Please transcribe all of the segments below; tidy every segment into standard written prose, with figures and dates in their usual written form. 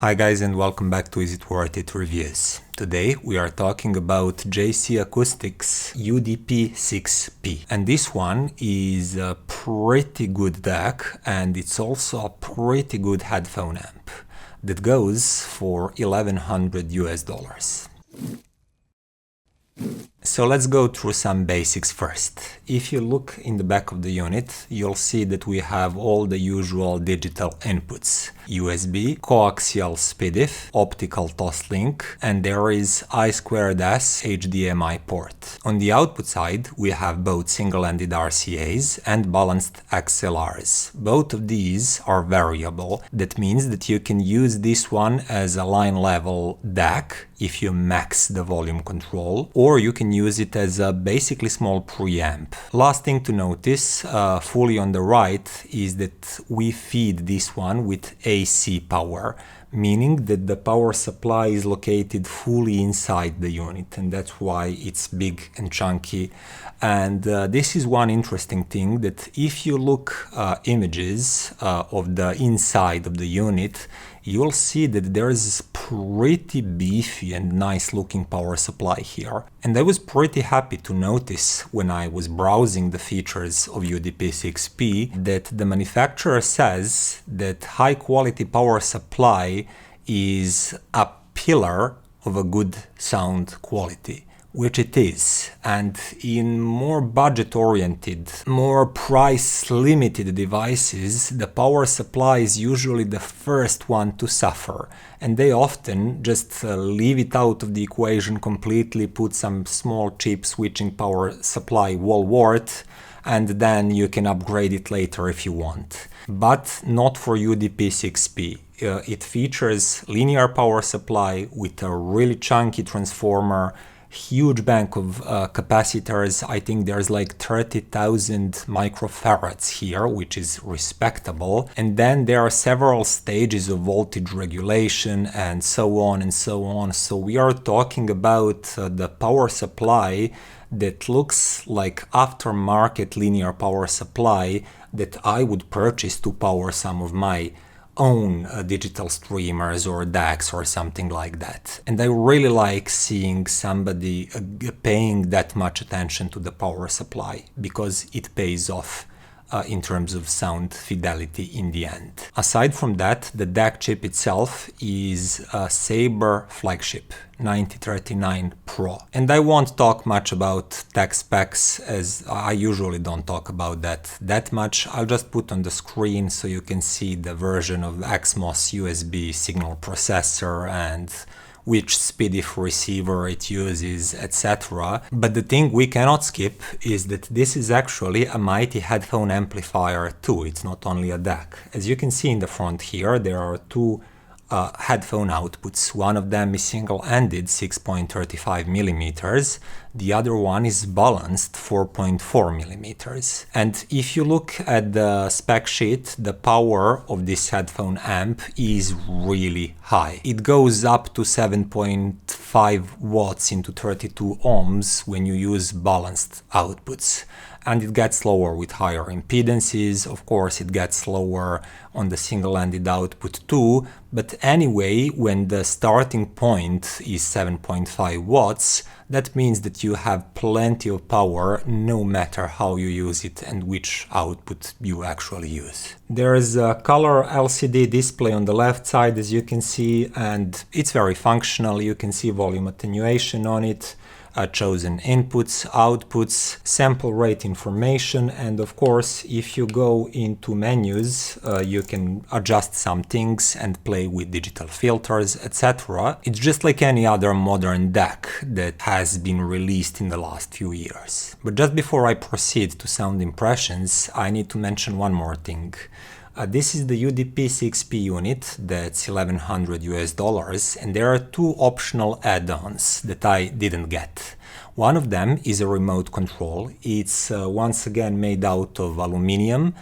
Hi guys, and welcome back to Is It Worth It Reviews. Today we are talking about JC Acoustics UDP-6P, and this one is a pretty good DAC, and it's also a pretty good headphone amp that goes for $1,100 US. So let's go through some basics first. If you look in the back of the unit, you'll see that we have all the usual digital inputs: USB, coaxial SPDIF, optical toslink, and there is I2S HDMI port. On the output side, we have both single-ended RCAs and balanced XLRs. Both of these are variable. That means that you can use this one as a line-level DAC if you max the volume control, or you can use it as a basically small preamp. Last thing to notice, fully on the right, is that we feed this one with AC power, meaning that the power supply is located fully inside the unit, and that's why it's big and chunky. And this is one interesting thing, that if you look images of the inside of the unit, you'll see that there is pretty beefy and nice looking power supply here. And I was pretty happy to notice when I was browsing the features of UDP-6P that the manufacturer says that high quality power supply is a pillar of a good sound quality, which it is. And in more budget-oriented, more price-limited devices, the power supply is usually the first one to suffer, and they often just leave it out of the equation completely, put some small cheap switching power supply wall-wart, and then you can upgrade it later if you want. But not for UDP-6P. It features linear power supply with a really chunky transformer, huge bank of capacitors. I think there's like 30,000 microfarads here, which is respectable. And then there are several stages of voltage regulation and so on and so on. So we are talking about the power supply that looks like aftermarket linear power supply that I would purchase to power some of my own digital streamers or DACs or something like that. And I really like seeing somebody paying that much attention to the power supply, because it pays off in terms of sound fidelity in the end. Aside from that, the DAC chip itself is a Sabre flagship 9039 Pro. And I won't talk much about tech specs, as I usually don't talk about that much. I'll just put on the screen so you can see the version of XMOS USB signal processor and which SPDIF receiver it uses, etc. But the thing we cannot skip is that this is actually a mighty headphone amplifier too. It's not only a DAC. As you can see in the front here, there are two headphone outputs. One of them is single-ended 6.35 millimeters. The other one is balanced 4.4 millimeters. And if you look at the spec sheet, the power of this headphone amp is really high. It goes up to 7.5 watts into 32 ohms when you use balanced outputs. And it gets lower with higher impedances. Of course, it gets lower on the single-ended output too. But anyway, when the starting point is 7.5 watts, that means that you have plenty of power no matter how you use it and which output you actually use. There is a color LCD display on the left side, as you can see, and it's very functional. You can see volume attenuation on it, chosen inputs, outputs, sample rate information, and of course, if you go into menus, you can adjust some things and play with digital filters, etc. It's just like any other modern DAC that has been released in the last few years. But just before I proceed to sound impressions, I need to mention one more thing. This is the UDP-6P unit that's $1,100 US, and there are two optional add-ons that I didn't get. One of them is a remote control. It's once again made out of aluminum,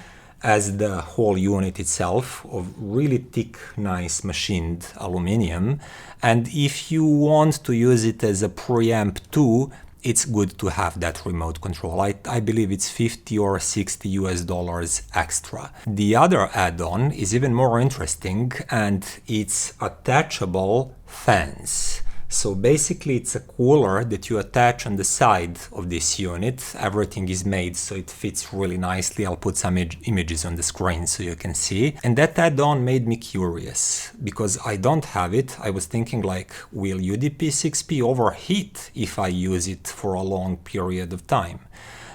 as the whole unit itself, of really thick, nice machined aluminum. And if you want to use it as a preamp too, it's good to have that remote control. I believe it's 50 or 60 US dollars extra. The other add-on is even more interesting, and it's attachable fans. So basically it's a cooler that you attach on the side of this unit. Everything is made so it fits really nicely. I'll put some images on the screen so you can see. And that add-on made me curious because I don't have it. I was thinking like, will UDP-6P overheat if I use it for a long period of time?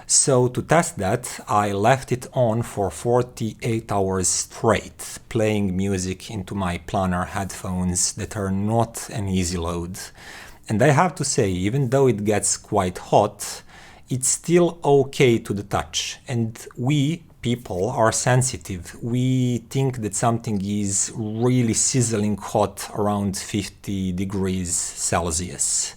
So to test that, I left it on for 48 hours straight, playing music into my planar headphones that are not an easy load. And I have to say, even though it gets quite hot, it's still okay to the touch. And we people are sensitive. We think that something is really sizzling hot around 50 degrees Celsius.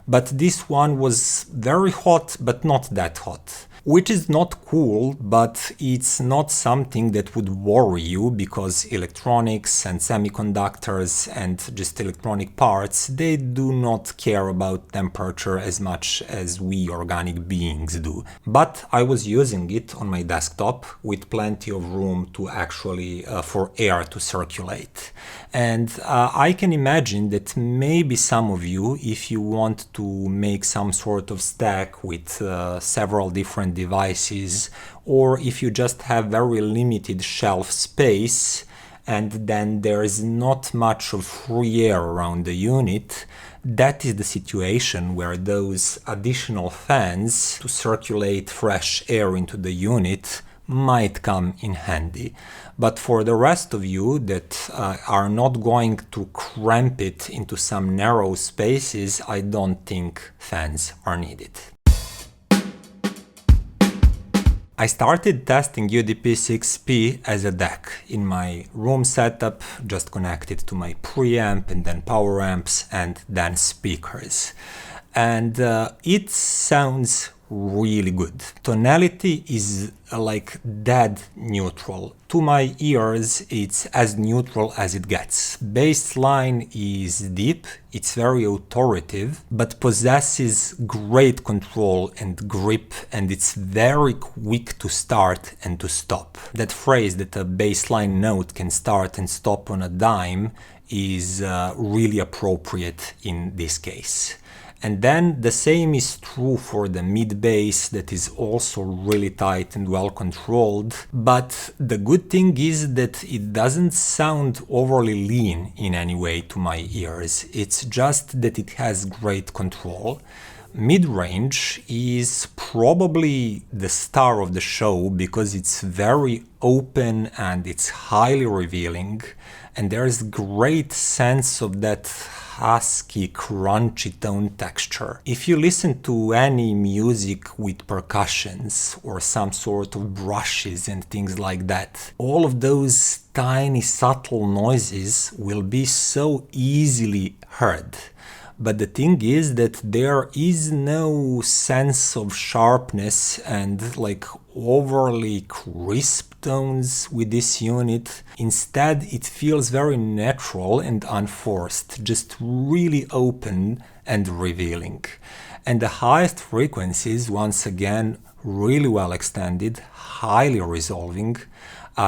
But this one was very hot, but not that hot. Which is not cool, but it's not something that would worry you because electronics and semiconductors and just electronic parts, they do not care about temperature as much as we organic beings do. But I was using it on my desktop with plenty of room to actually for air to circulate. And I can imagine that maybe some of you, if you want to make some sort of stack with several different devices, or if you just have very limited shelf space and then there is not much of free air around the unit, that is the situation where those additional fans to circulate fresh air into the unit might come in handy. But for the rest of you that are not going to cramp it into some narrow spaces, I don't think fans are needed. I started testing UDP-6P as a DAC in my room setup, just connected to my preamp and then power amps and then speakers. And it sounds really good. Tonality is like dead neutral. To my ears, it's as neutral as it gets. Bass line is deep, it's very authoritative, but possesses great control and grip, and it's very quick to start and to stop. That phrase that a bass line note can start and stop on a dime is really appropriate in this case. And then the same is true for the mid bass, that is also really tight and well controlled. But the good thing is that it doesn't sound overly lean in any way to my ears. It's just that it has great control. Mid-range is probably the star of the show because it's very open and it's highly revealing, and there's great sense of that husky, crunchy tone texture. If you listen to any music with percussions or some sort of brushes and things like that, all of those tiny subtle noises will be so easily heard. But the thing is that there is no sense of sharpness and like overly crisp tones with this unit. Instead, it feels very natural and unforced, just really open and revealing. And the highest frequencies, once again, really well extended, highly resolving.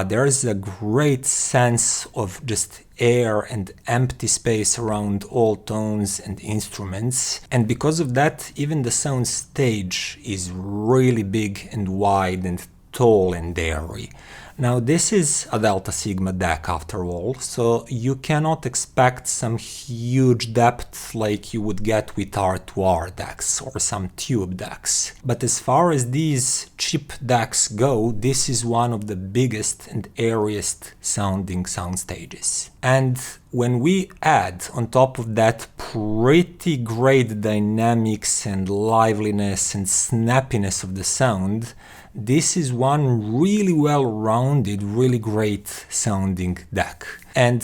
There's a great sense of just air and empty space around all tones and instruments, and because of that even the sound stage is really big and wide and tall and airy. Now this is a Delta Sigma DAC after all, so you cannot expect some huge depth like you would get with R2R DACs or some tube DACs. But as far as these cheap DACs go, this is one of the biggest and airiest sounding sound stages. And when we add on top of that pretty great dynamics and liveliness and snappiness of the sound, this is one really well-rounded, really great sounding DAC. And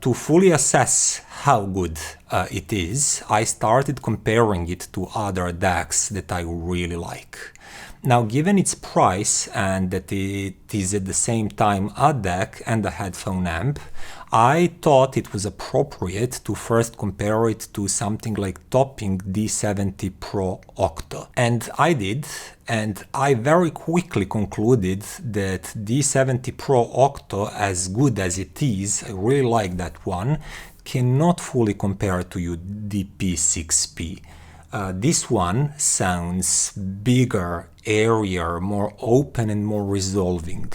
to fully assess how good it is, I started comparing it to other DACs that I really like. Now, given its price and that it is at the same time a DAC and a headphone amp, I thought it was appropriate to first compare it to something like Topping D70 Pro Octo. And I did, and I very quickly concluded that D70 Pro Octo, as good as it is, I really like that one, cannot fully compare to UDP-6P. This one sounds bigger, airier, more open and more resolving.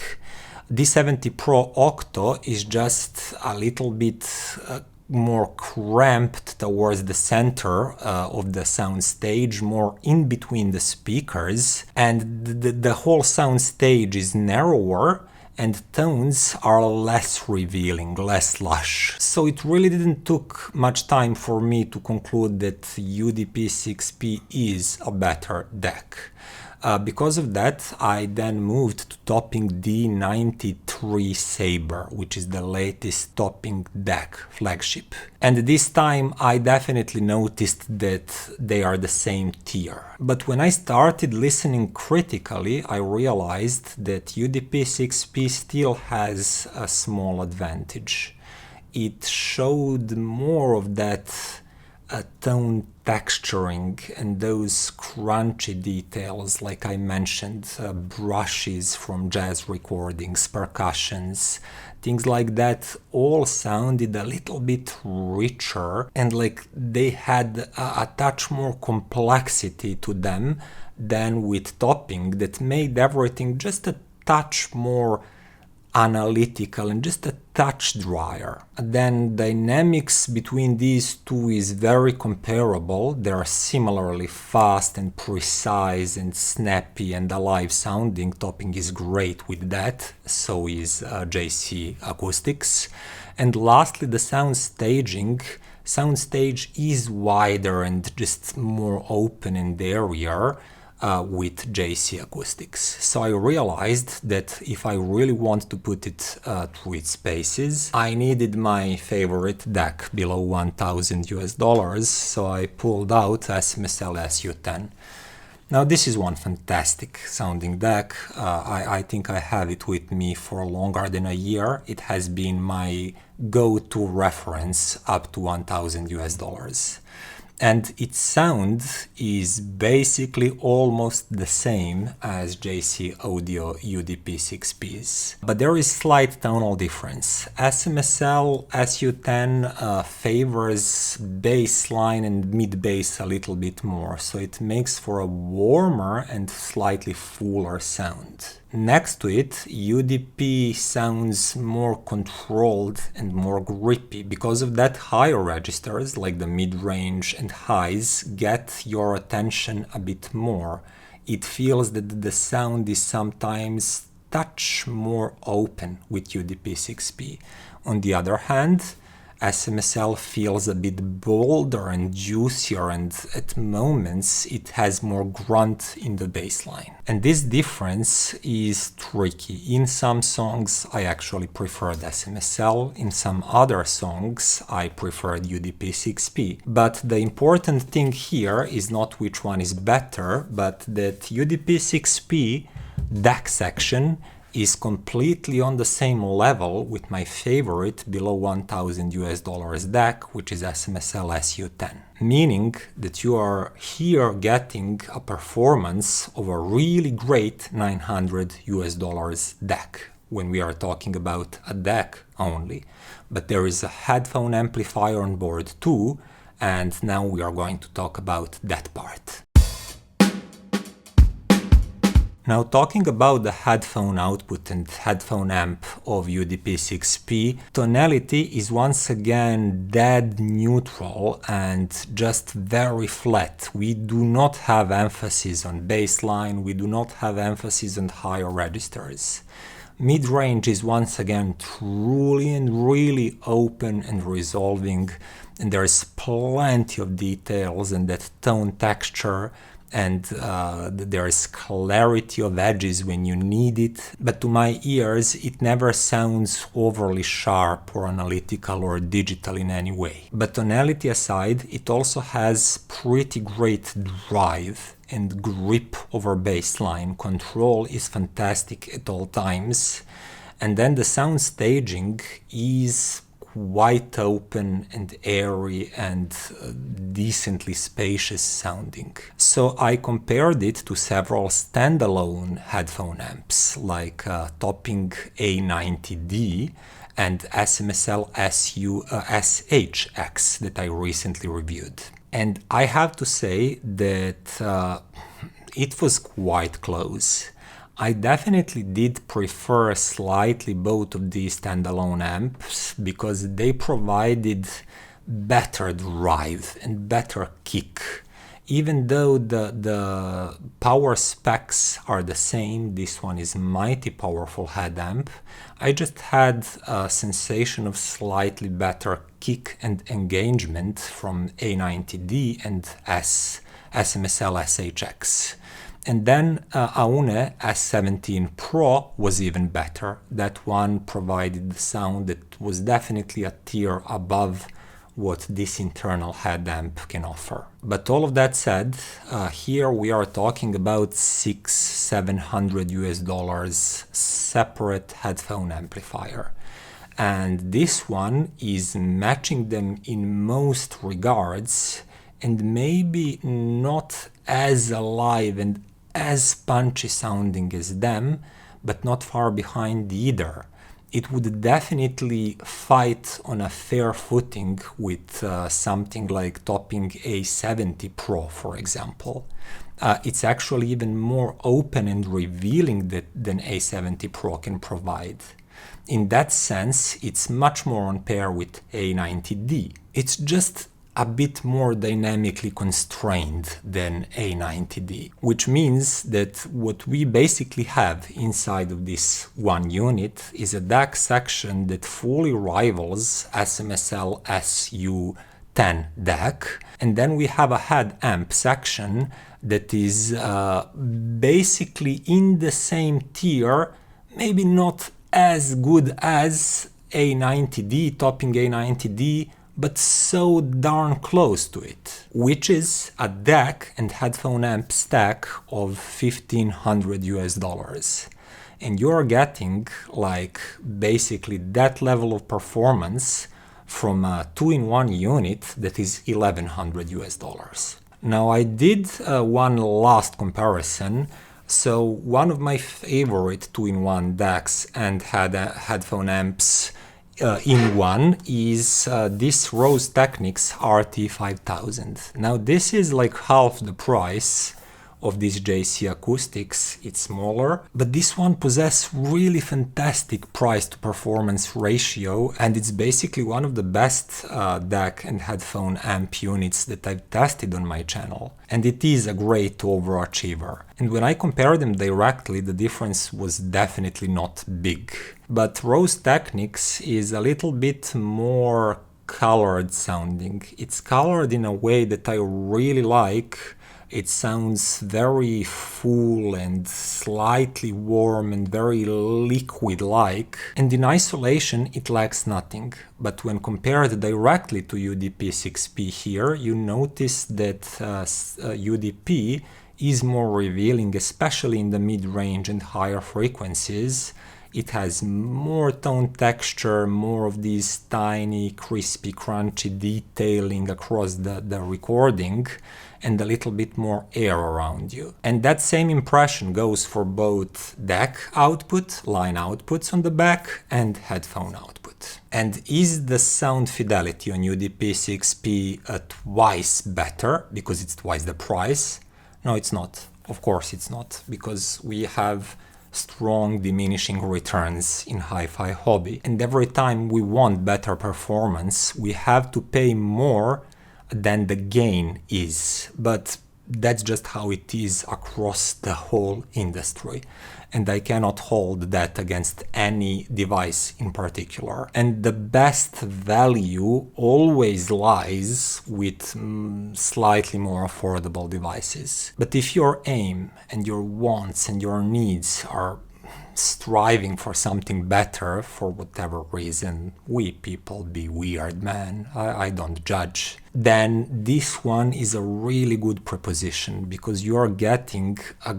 D70 Pro Octo is just a little bit more cramped towards the center of the sound stage, more in between the speakers, and the whole sound stage is narrower and tones are less revealing, less lush. So it really didn't took much time for me to conclude that UDP-6P is a better DAC. Because of that, I then moved to Topping D90 III Sabre, which is the latest Topping DAC flagship. And this time I definitely noticed that they are the same tier. But when I started listening critically, I realized that UDP-6P still has a small advantage. It showed more of that tone texturing and those crunchy details, like I mentioned, brushes from jazz recordings, percussions, things like that, all sounded a little bit richer and like they had a touch more complexity to them than with Topping, that made everything just a touch more analytical and just a touch drier. Then dynamics between these two is very comparable. They are similarly fast and precise and snappy and alive sounding. Topping is great with that, so is JC Acoustics. And lastly, the sound staging. Soundstage is wider and just more open and airier with JC Acoustics. So I realized that if I really want to put it through its paces, I needed my favorite DAC below $1,000, so I pulled out SMSL SU-10. Now this is one fantastic sounding DAC. I think I have it with me for longer than a year. It has been my go-to reference up to $1,000. And its sound is basically almost the same as JC Audio UDP-6Ps. But there is slight tonal difference. SMSL SU-10 favors bass line and mid-bass a little bit more, so it makes for a warmer and slightly fuller sound. Next to it, UDP sounds more controlled and more grippy. Because of that, higher registers, like the mid-range and highs, get your attention a bit more. It feels that the sound is sometimes a touch more open with UDP-6P. On the other hand, SMSL feels a bit bolder and juicier, and at moments it has more grunt in the bass line. And this difference is tricky. In some songs I actually preferred SMSL, in some other songs I preferred UDP-6P. But the important thing here is not which one is better, but that UDP-6P DAC section is completely on the same level with my favorite below $1,000 DAC, which is SMSL SU-10. Meaning that you are here getting a performance of a really great $900 DAC when we are talking about a DAC only. But there is a headphone amplifier on board too, and now we are going to talk about that part. Now, talking about the headphone output and headphone amp of UDP-6P, tonality is once again dead neutral and just very flat. We do not have emphasis on bass line, we do not have emphasis on higher registers. Mid-range is once again truly and really open and resolving, and there's plenty of details and that tone texture, and there's clarity of edges when you need it, but to my ears it never sounds overly sharp or analytical or digital in any way. But tonality aside, it also has pretty great drive and grip over bassline. Control is fantastic at all times, and then the sound staging is quite open and airy and decently spacious sounding. So I compared it to several standalone headphone amps like Topping A90D and SMSL SU-10 that I recently reviewed. And I have to say that it was quite close. I definitely did prefer slightly both of these standalone amps because they provided better drive and better kick. Even though the power specs are the same, this one is mighty powerful head amp, I just had a sensation of slightly better kick and engagement from A90D and SMSL SHX. And then Aune S17 Pro was even better. That one provided the sound that was definitely a tier above what this internal head amp can offer. But all of that said, here we are talking about $600–700 separate headphone amplifier. And this one is matching them in most regards and maybe not as alive and as punchy sounding as them, but not far behind either. It would definitely fight on a fair footing with something like Topping A70 Pro, for example. It's actually even more open and revealing than A70 Pro can provide. In that sense, it's much more on par with A90D. It's just a bit more dynamically constrained than A90D, which means that what we basically have inside of this one unit is a DAC section that fully rivals SMSL SU-10 DAC, and then we have a head amp section that is basically in the same tier, maybe not as good as A90D, Topping A90D, but so darn close to it, which is a DAC and headphone amp stack of $1,500. And you're getting like basically that level of performance from a 2-in-1 unit that is $1,100. Now I did one last comparison. So one of my favorite 2-in-1 DACs and headphone amps in one is this Rose Technics RT5000. Now this is like half the price of this JC Acoustics. It's smaller, but this one possesses really fantastic price to performance ratio, and it's basically one of the best DAC and headphone amp units that I've tested on my channel, and it is a great overachiever. And when I compare them directly, the difference was definitely not big. But Rose Technics is a little bit more colored sounding. It's colored in a way that I really like. It sounds very full and slightly warm and very liquid-like, and in isolation it lacks nothing. But when compared directly to UDP-6P here, you notice that UDP is more revealing, especially in the mid-range and higher frequencies. It has more tone texture, more of these tiny, crispy, crunchy detailing across the recording, and a little bit more air around you. And that same impression goes for both DAC output, line outputs on the back, and headphone output. And is the sound fidelity on UDP-6P twice better, because it's twice the price? No, it's not. Of course it's not, because we have strong diminishing returns in hi-fi hobby. And every time we want better performance, we have to pay more than the gain is. But that's just how it is across the whole industry. And I cannot hold that against any device in particular. And the best value always lies with slightly more affordable devices. But if your aim and your wants and your needs are striving for something better for whatever reason, we people be weird, man. I don't judge. then this one is a really good proposition, because you're getting a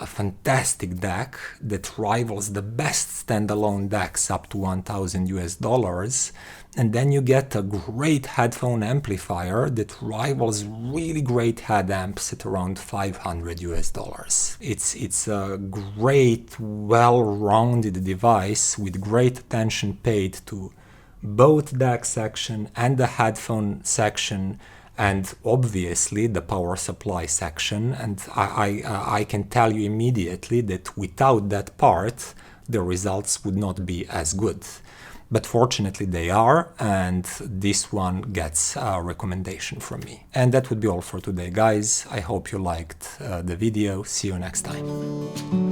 fantastic DAC that rivals the best standalone DACs up to $1,000, and then you get a great headphone amplifier that rivals really great head amps at around $500. It's a great, well-rounded device with great attention paid to both DAC section and the headphone section, and obviously the power supply section. And I can tell you immediately that without that part, the results would not be as good. But fortunately they are, and this one gets a recommendation from me. And that would be all for today, guys. I hope you liked the video. See you next time.